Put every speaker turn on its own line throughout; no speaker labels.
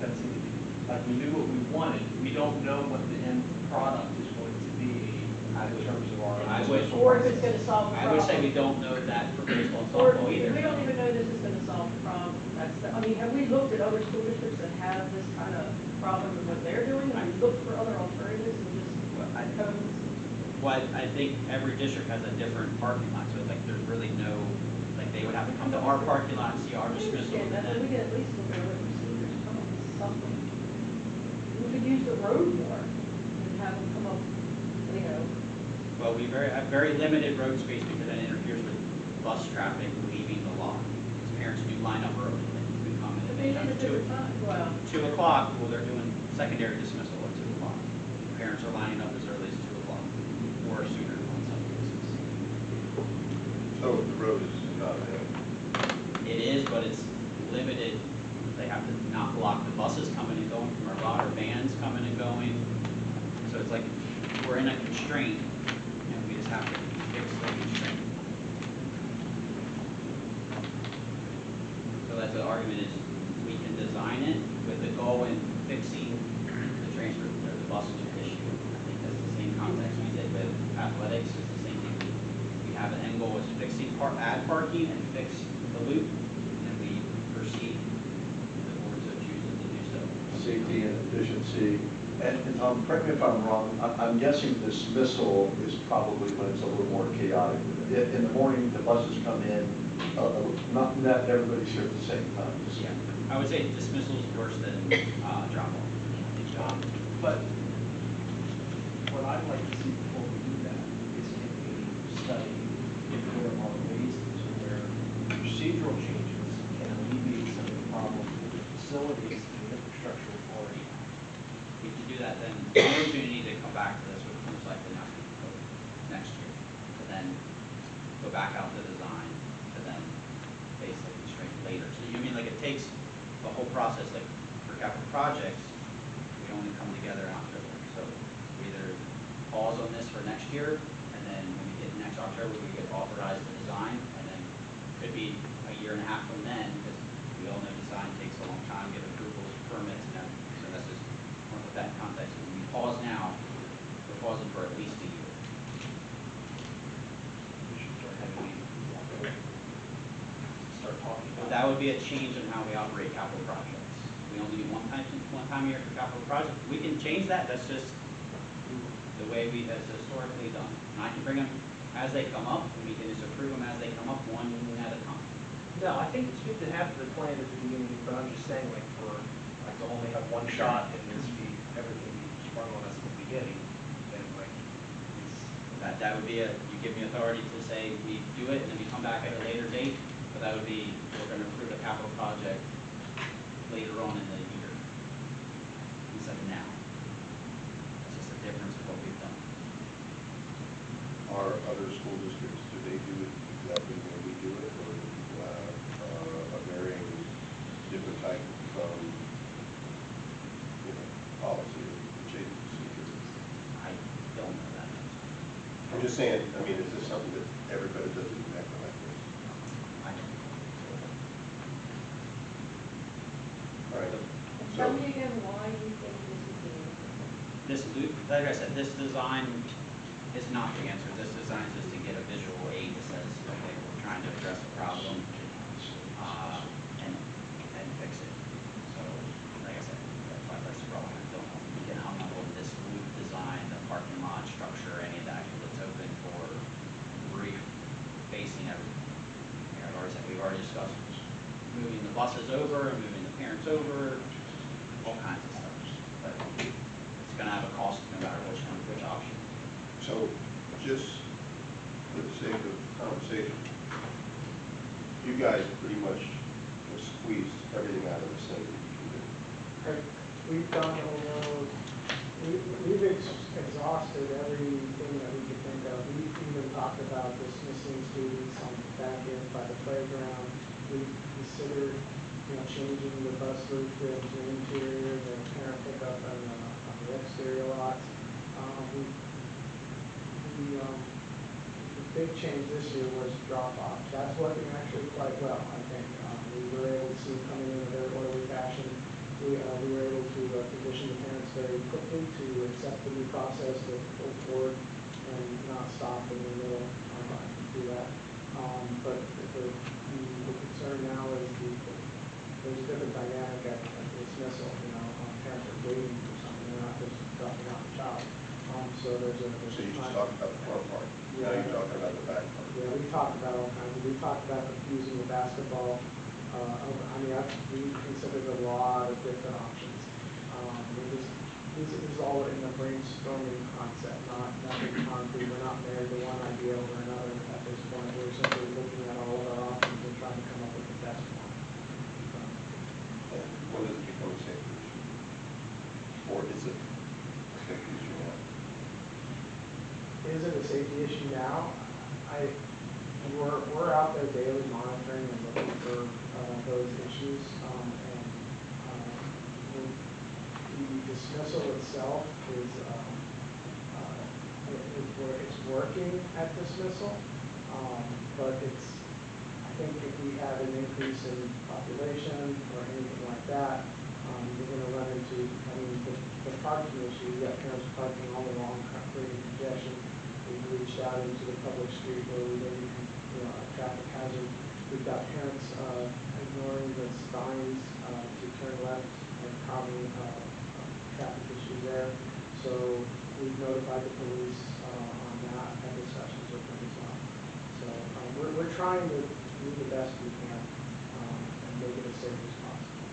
fencing, like we knew what we wanted, we don't know what the end product is going to be in terms of our.
Or if it's gonna solve the
I
problem.
would say we don't know that for baseball and
Or,
softball either.
we don't even know this is gonna solve the problem. That's the, I mean, have we looked at other school districts that have this kind of problem in what they're doing? Have we looked for other alternatives and just cones?
Well, I think every district has a different parking lot, so like there's really no, like they would have to come to our parking lot and see our dismissal.
We
And then,
could at least look at what procedures, come up with something. We could use the road more and have them come up, you know.
well, we have very limited road space because that interferes with bus traffic leaving the lot. Because parents do line up early, they can come and
Maybe
they
at a different time, well.
2 o'clock, well, they're doing secondary dismissal at 2 o'clock. Parents are lining up as early as 2 o'clock or sooner on some cases.
So the road is not available.
It is, but it's limited. They have to not block the buses coming and going from our lot or vans coming and going. So it's like we're in a constraint and we just have to fix the constraint. So that's the argument is we can design it with the goal in fixing the transfer or the bus loop issue. I think that's the same context we did with athletics. It's the same thing. We have an end goal is fixing add parking and fix the loop, and we proceed. The board so chooses to do so.
Safety and efficiency. And correct me if I'm wrong, I'm guessing dismissal is probably when it's a little more chaotic. In the morning, the buses come in, not everybody's here at the same time.
Yeah, I would say dismissal is worse than drop off.
But what I'd like to see before we do that is a study if there are ways to where procedural changes can alleviate some of the problems with the facilities and the infrastructure we've already have.
If we can do that, then we're going to need to come back to this with most likely next year, to then go back out to design, to then face the constraint later. So you mean like it takes the whole process, like for capital projects, we only come together in October. So we either pause on this for next year, and then when we get next October, we get authorized to design, and then could be a year and a half from then, because we all know design takes a long time, get approvals, permits, and everything. So that's just want to put that in context. When we pause now, we're pausing for at least a year.
We should start having meetings. Start talking about.
That would be a change in how we operate capital projects. We only do one time a year for capital projects. We can change that. That's just the way we has historically done. And I can bring them as they come up, and we can just approve them as they come up, one at a time.
No, I think it's good to have the plan at the beginning, but I'm just saying, like, to only have one shot and this be, everything be sprung on us at the beginning, then like,
That would be you give me authority to say we do it, and then we come back at a later date, but that would be, we're going to approve a capital project later on in the year, instead of now. That's just a difference of what we've done.
Are other school districts, do they do it exactly the way we do it, or do people have a varying different type of policy or change procedure?
I don't know that.
I'm just saying, I mean, is this something that everybody does exactly like this?
I don't know.
All right.
Tell
So,
me again why you think this is the answer.
This loop, like I said, this design is not the answer. This design is just to get a visual aid that says, okay, we're trying to address the problem and fix it. So, like I said, that's why that's wrong. I don't know if we get hung up on this loop design, the parking lot structure, any of that, because it's open for refacing everything. We've already discussed moving the buses over and moving the parents over, all kinds of stuff. But it's going to have a cost no matter which option.
so just for the sake of conversation, you guys pretty much have squeezed everything out of this thing that you can do.
We've done over, we've exhausted everything that we could think of. We've even talked about dismissing students on the back end by the playground. We considered, changing the bus loop to interior, the parent pickup on the exterior lots. The big change this year was drop-off. That's working actually quite well, I think. We were able to see coming in a very orderly fashion. We were condition the parents very quickly to accept the new process, to pull forward and not stop in the middle, do that. But the concern now is there's a different dynamic at dismissal, parents are waiting for something, they're not just dropping off the child. So there's a.
So you just talked about the front part, now you're talking about the back part.
Yeah, we talked about all kinds of, we talked about using the basketball. We considered a lot of different options. This is all in the brainstorming concept, nothing concrete. We're not married to one idea over another at this point. We're simply looking at all of our options and trying to come up with the best one.
And when does it become a safety issue? Or is it a safety issue now?
Is it a safety issue now? We're out there daily monitoring and looking for those issues. The dismissal itself it's working at dismissal, but I think if we have an increase in population or anything like that, you're going to run into, the parking issue. You've got parents parking all along, creating congestion. We've reached out into the public street where we maybe, a traffic hazard. We've got parents ignoring the signs to turn left and causing traffic issues there. So we've notified the police on that, had discussions with them as well. So we're trying to do the best we can and make it as safe as possible.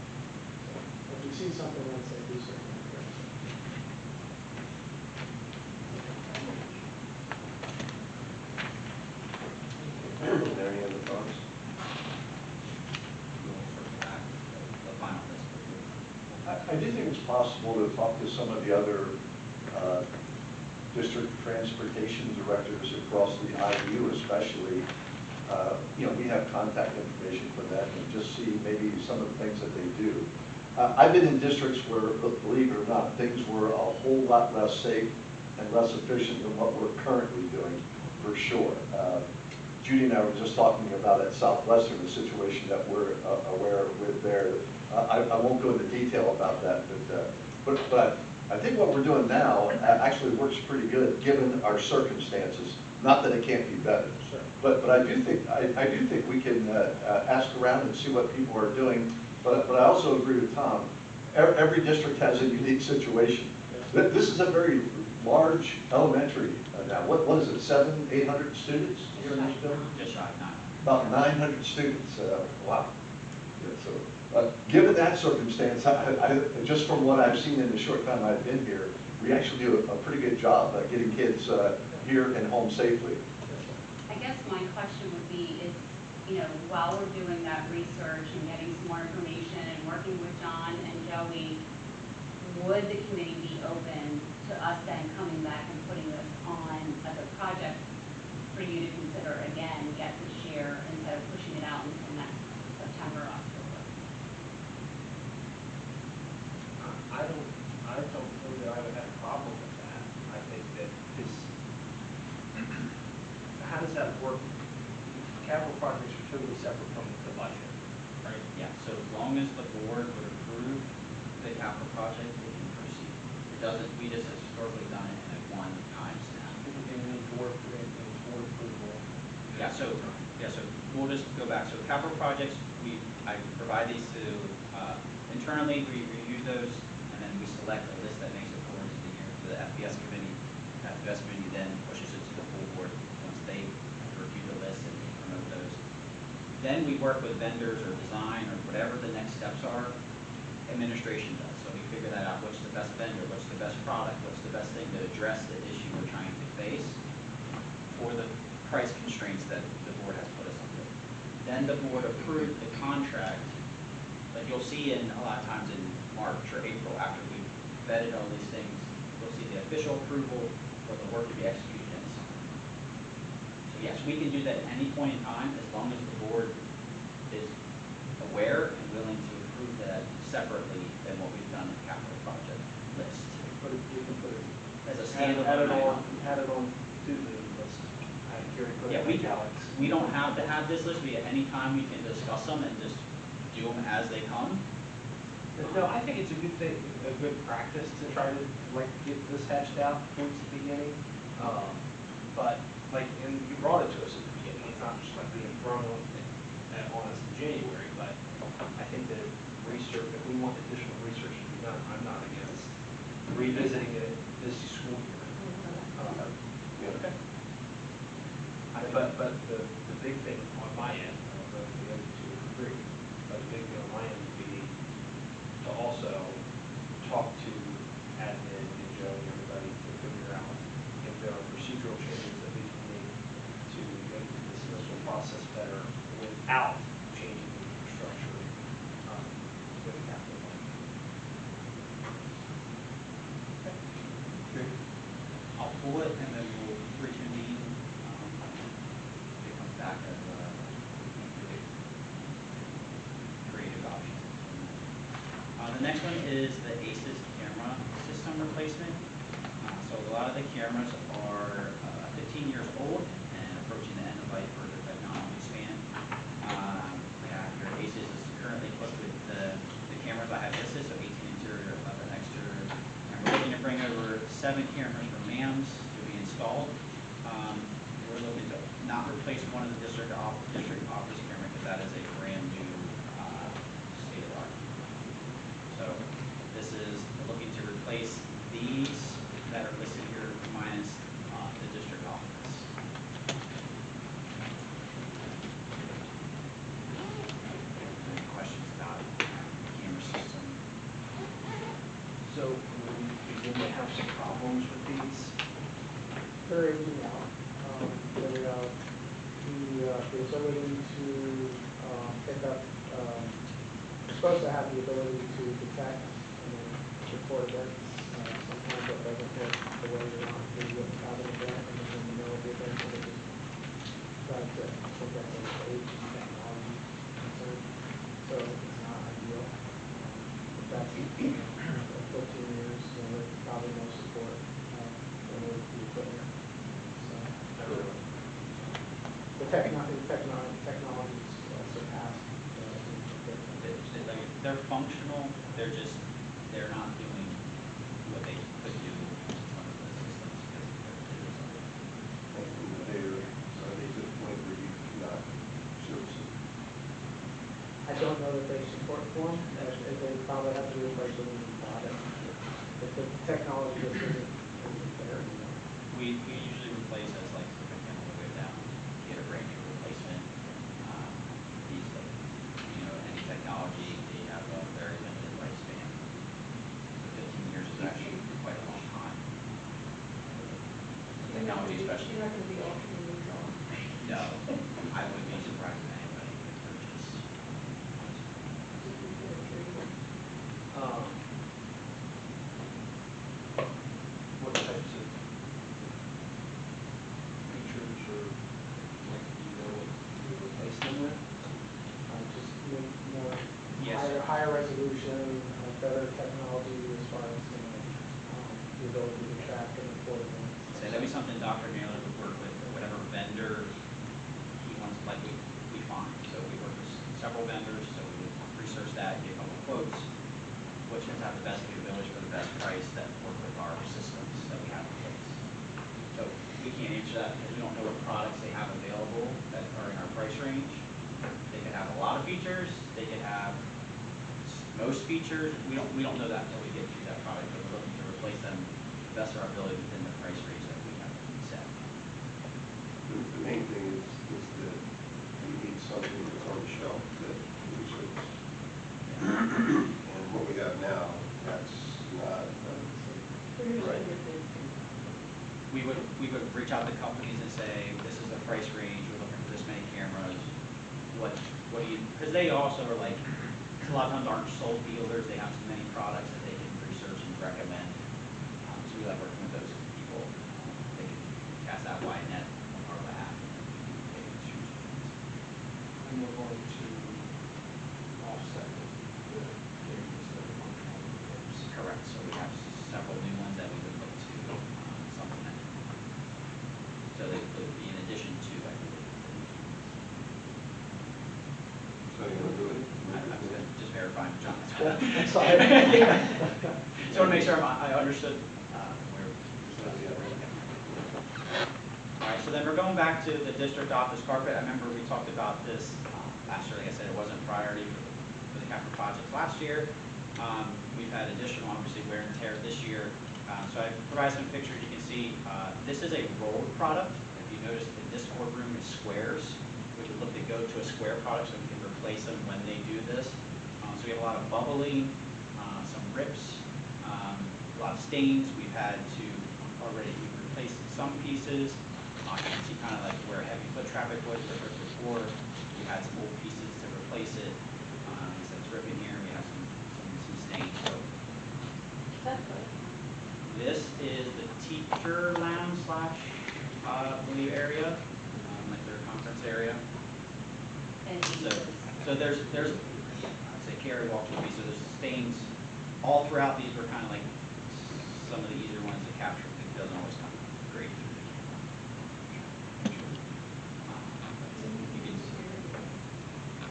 So if we see something unsafe, we certainly address it.
Any other thoughts?
The final list.
I do think it's possible to talk to some of the other district transportation directors across the IU especially. We have contact information for them and just see maybe some of the things that they do. I've been in districts where, believe it or not, things were a whole lot less safe and less efficient than what we're currently doing, for sure. Judy and I were just talking about at Southwestern, the situation that we're aware with there. I won't go into detail about that, but I think what we're doing now actually works pretty good given our circumstances. Not that it can't be better,
Sure.
but I do think we can ask around and see what people are doing. But I also agree with Tom. Every district has a unique situation. This is a very large elementary now. What is it? 700, 800 students here in this building?
Just shy of 900.
About 900 students. Wow. Yeah, so, given that circumstance, just from what I've seen in the short time I've been here, we actually do a pretty good job getting kids here and home safely.
I guess my question would be is, while we're doing that research and getting some more information and working with John and Joey, would the committee be open to us then coming back and putting this on as a project for you to consider again yet this year instead of pushing it out until next September, October?
I don't know that I would have a problem with that. I think that this, how does that work? Capital projects are totally separate from the budget, right?
Yeah, so as long as the board would approve the capital project, it can proceed. It doesn't, we just have historically done it in a one-time snap.
We need board approval.
Yeah, so we'll just go back. So capital projects, I provide these to, internally, we review those, and then we select a list that makes it forward to the FPS committee. FPS committee then pushes it to the full board once they review the list and they promote those. Then we work with vendors or design or whatever the next steps are, administration does. So we figure that out, what's the best vendor, what's the best product, what's the best thing to address the issue we're trying to face for the price constraints that the board has put us under. Then the board approved the contract, like you'll see in a lot of times in March or April after we've vetted all these things, you'll see the official approval for the work to be executed in the summer. So yes, we can do that at any point in time as long as the board is aware and willing to approve that separately than what we've done in the capital project list.
But you can put it
As a
add
standalone
it
item.
add it on to the list. Gary put
Yeah,
it
we
in italics.
don't have to have this list. At any time we can discuss them and just do them as they come.
No, I think it's a good thing, a good practice to try to like get this hashed out towards the beginning. But like, and you brought it to us at the beginning, it's not just like being thrown on us in January, but I think that research, if we want additional research to be done, I'm not against revisiting it this school year.
Yeah.
Okay. But the big thing on my end, I don't know if the other two agree, but the big thing on my end would be to also talk to admin and Joe and everybody to figure out if there are procedural changes that we can make to make the dismissal process better without changing the infrastructure with the capital budget.
Okay.
I'll pull it and then we'll reconvene. If it comes back as a creative option. The next one is the ACES camera system replacement. So a lot of the cameras are 15 years old and approaching the end of life for the technology span. We have your ACES is currently equipped with the cameras I have listed, so 18 interior, 11 exterior. And we're looking to bring over 7 cameras from MAMS to be installed. We're looking to not replace one of the district office camera because that is a brand new state of the art. So this is looking to replace these that are listed here minus the district office. Any questions about the camera system?
So will we begin to have some problems with these?
They're aging out. The ability to pick up, we're supposed to have the ability to detect and report events. Sometimes it doesn't work the way we want to have an event, and then in the middle of the event, it just does it. I think that's an age and technology concern, so it's not ideal. But that's, 15 years, there's probably no support for the equipment. So, the technology's surpassed the equipment.
They're functional, they're not doing what they could do with one of the systems because
Are they to the point where you cannot service it?
I don't know that there's support for them, they probably have to be replaced with a new product. If the technology just isn't there anymore.
we usually replace as like all the way down, get a brand new replacement. These like, any technology, they have a very limited lifespan. So 15 years is actually quite a long time. Technology especially.
You're not gonna be auctioning these off.
No, I wouldn't be surprised if anybody could purchase.
What types of features or like, do you know what you replace them with?
Just more
Yes.
higher resolution, better technology as far as, the ability to track and report things.
So that'd be something Dr. Naylor would work with, or whatever vendor he wants, like we find. So we work with several vendors, so we would research that, get a couple quotes, which ones have the best capabilities for the best price that work with our systems that we have in place. So we can't answer that because we don't know what products they have available that are in our price range. They could have a lot of features, they could have most features. We don't know that until we get to that product, but we're looking to replace them to the best of our ability within the price range that we have set.
The main thing is that we need something that's on the shelf that we service. And what we have now, that's not, right.
We would reach out to companies and say, this is the price range, we're looking for this many cameras. What do you, because they also are like, a lot of times aren't sole dealers, they have so many products that they can research and recommend. So we like working with those people. They can cast that wide net on our behalf. They can choose.
And we're going to offset the cameras that are functional with those.
Correct, so we have several new ones that we would look to supplement. So they would be in addition to, I believe.
So you want to do it?
I was just verifying with John. That's why.
Sorry.
Just want to make sure I understood where. All right, so then we're going back to the district office carpet. I remember we talked about this last year. Like I said, it wasn't a priority for the capital projects last year. We've had additional, obviously, wear and tear this year. So I provided some pictures. You can see this is a rolled product. If you notice, this courtroom is squares. We would look to go to a square product so we can replace them when they do this. So we have a lot of bubbling, some rips, a lot of stains. We've had to already replace some pieces. You can see kind of like where heavy foot traffic was before. We had some old pieces to replace it. So it's ripping here. We have some stains. So
That's good.
this is the teacher lounge slash, believe area, like their conference area.
And
So there's, I'd say Carrie walked with me, so there's stains all throughout. These were kind of like some of the easier ones to capture. It doesn't always come great.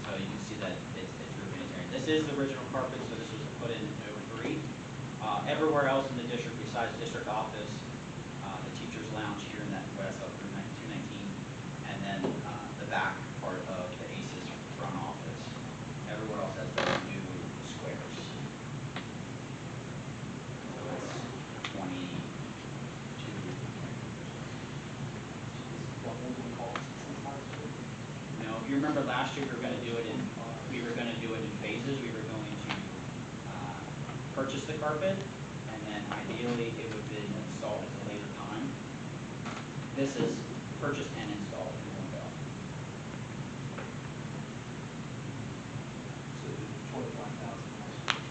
So you can see that it's ripping and tearing. This is the original carpet, so this was put in 03. Everywhere else in the district besides district office, the teacher's lounge here in that west up room 219, and then the back part of the ACES front office. Everywhere else has the new squares. So it's 22. No, if you remember last year, we were going to do it in phases. We were going to purchase the carpet, and then ideally it would have been installed at a later time. This is purchased and installed in one go.
So the $25,000.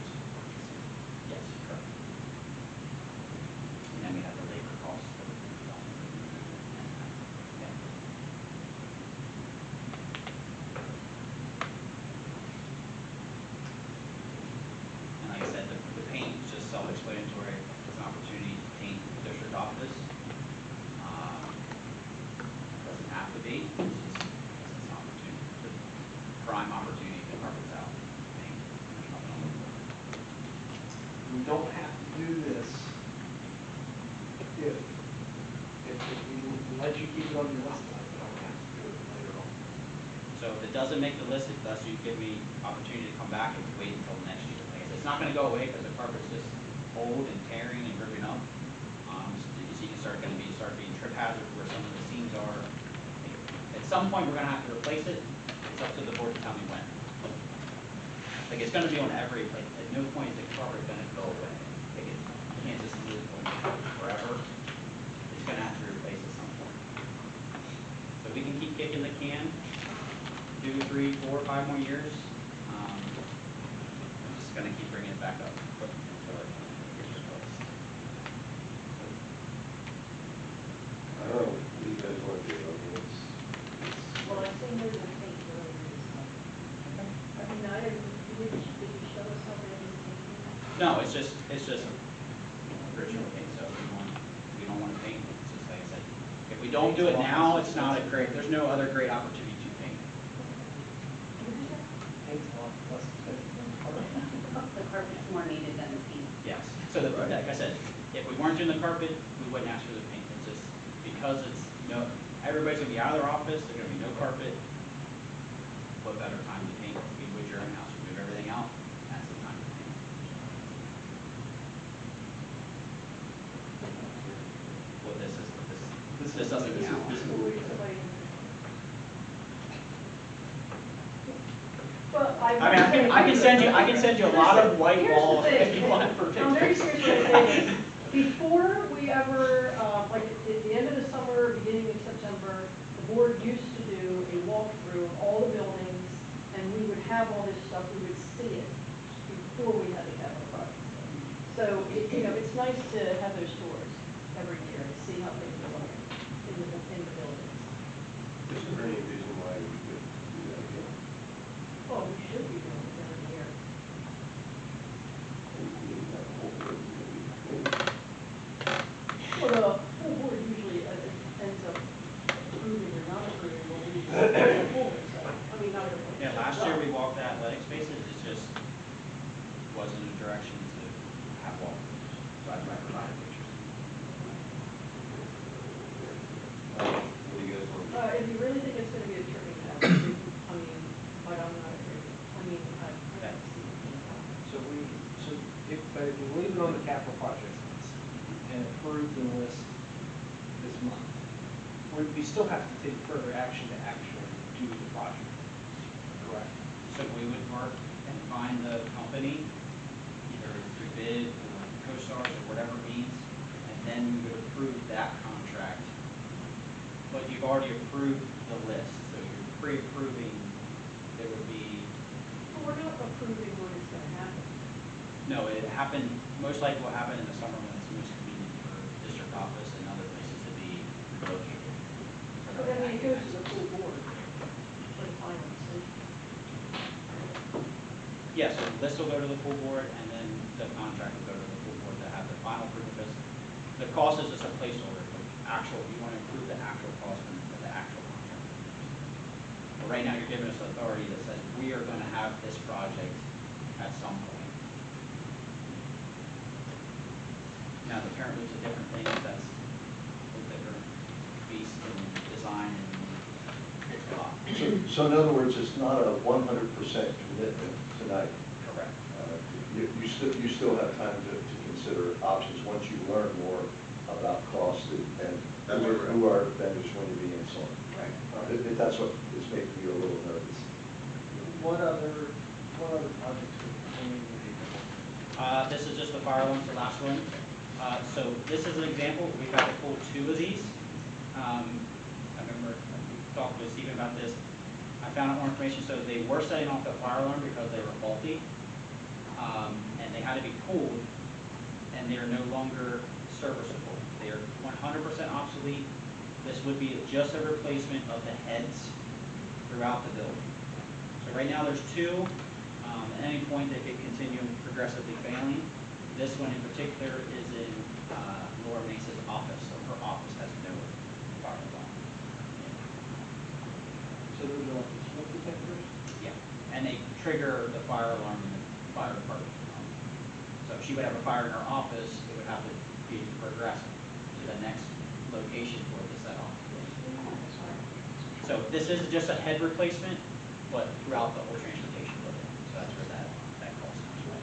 Yes, correct. And then we have the labor costs. Yeah. And like I said, the paint is just self-explanatory. It's an opportunity to paint the district office. Doesn't have to be. It's an opportunity. It's a prime opportunity to carpets out. Paint. There's nothing on it.
We don't have to do this if we let you keep it on your list tonight, we don't have to do it later on.
So if it doesn't make the list, thus you give me opportunity to come back and wait until next year. Like I said, it's not going to go away because the carpet's just old and tearing and ripping up. So you can start being trip hazard where some of the seams are. At some point, we're going to have to replace it. It's up to the board to tell me when. Like it's going to be on every. Like at no point is the carpet going to go away. Like it can't just live on forever. It's going to have to be replaced at some point. So we can keep kicking the can. 2, 3, 4, 5 more years. I'm just going to keep bringing it back up until it gets replaced.
I don't know what you guys want to do. I mean, it's
Well, I've seen there's a paint earlier this month. I mean, did you show us how they do paint?
No, it's just original paint. So if we don't want to paint, it's just like I said. If we don't do it now, it's not a great. There's no other great opportunity to paint.
Paint's a lot less expensive than the carpet.
the carpet's more needed than the paint.
Yes. So like I said, if we weren't doing the carpet, we wouldn't ask for the paint. It's just because it's everybody's gonna be out of their office. There's gonna be no carpet. What better time to paint? We would your own house. We move everything out. That's the time to paint. Well, this doesn't count.
Well,
I mean, I can send you a lot of white walls if you want for pictures.
I'm very serious what I'm saying. Before we ever, like at the end of the summer, beginning of September, the board used to do a walkthrough of all the buildings, and we would have all this stuff, we would see it before we had the capital project. So, it's nice to have those tours every year and see how things are looking in the buildings.
Is there any reason why we could do that again?
Oh, we should be doing it every year. Well, the full board usually ends up approving or not approving what we do. So, I mean, not everyone.
Yeah, last year we walked the athletic spaces. It's just was in a direction to have walkthroughs, so I provided pictures.
What do you guys want to do?
If you really think it's gonna be a trimming job, I mean, but I'm not agree. I mean, I don't see it.
But if we leave it on the capital projects list and approve the list this month, we still have to take further action to actually do the project, correct?
So we would work and find the company, either through bid or CoStars or whatever means, and then we would approve that contract. But you've already approved the list, so you're pre-approving, there would be,
But we're not approving when it's gonna happen.
no, it happened, most likely will happen in the summer when it's most convenient for district office and other places to be located.
But I mean, it goes to the full board for the final decision.
Yes, so the list will go to the full board, and then the contract will go to the full board to have the final approval. Because the cost is just a placeholder, but actual, you want to approve the actual cost of the actual contract. But right now, you're giving us authority that says we are going to have this project at some point. Now, the parent loops are different things, that's a different beast and design and lot.
So in other words, it's not a 100% commitment tonight.
Correct.
You still have time to consider options once you learn more about cost and
That's correct.
who our vendors going to be and so on.
Right.
That's what is making you a little nervous.
What other projects would continue to be?
This is just the fire alarm, the last one. So this is an example, we've got to pull 2 of these. I remember we talked with Stephen about this. I found out more information, so they were setting off the fire alarm because they were faulty. And they had to be pulled, and they are no longer serviceable. They are 100% obsolete. This would be just a replacement of the heads throughout the building. So right now there's 2. At any point they could continue progressively failing. This one in particular is in Laura Mesa's office, so her office has no fire alarm.
So those are like the smoke detectors?
Yeah, and they trigger the fire alarm in the fire department. So if she would have a fire in her office, it would have to be progressive to the next location for it to set off. So this is just a head replacement, but throughout the whole transportation building. So that's where that cost comes from.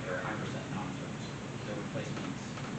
100% non-service. The replacements